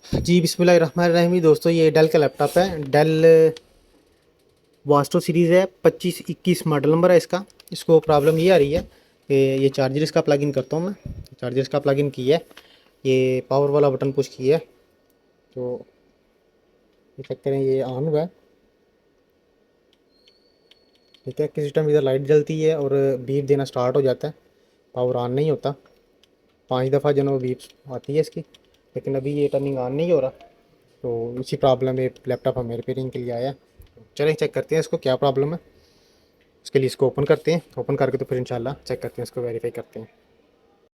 जी बिस्मिल्लाहिर्रहमानिर्रहीम दोस्तों, ये डेल का लैपटॉप है। डेल वास्टो सीरीज़ है, 2521 मॉडल नंबर है इसका। इसको प्रॉब्लम ये आ रही है कि ये चार्जर इसका प्लग इन करता हूँ मैं। चार्जर इसका प्लग इन किया है, ये पावर वाला बटन पुश किया है तो ये चेक करें, ये ऑन हुआ है। ठीक है, किसी टाइम इधर लाइट जलती है और बीप देना स्टार्ट हो जाता है, पावर ऑन नहीं होता। 5 दफ़ा जो है वो बीप आती है इसकी, लेकिन अभी ये टर्निंग ऑन नहीं हो रहा। तो इसी प्रॉब्लम ये लैपटॉप हमें रिपेयरिंग के लिए आया। चलें चेक करते हैं इसको क्या प्रॉब्लम है। उसके लिए इसको ओपन करते हैं, ओपन करके तो फिर इंशाल्लाह चेक करते हैं, इसको वेरीफाई करते हैं।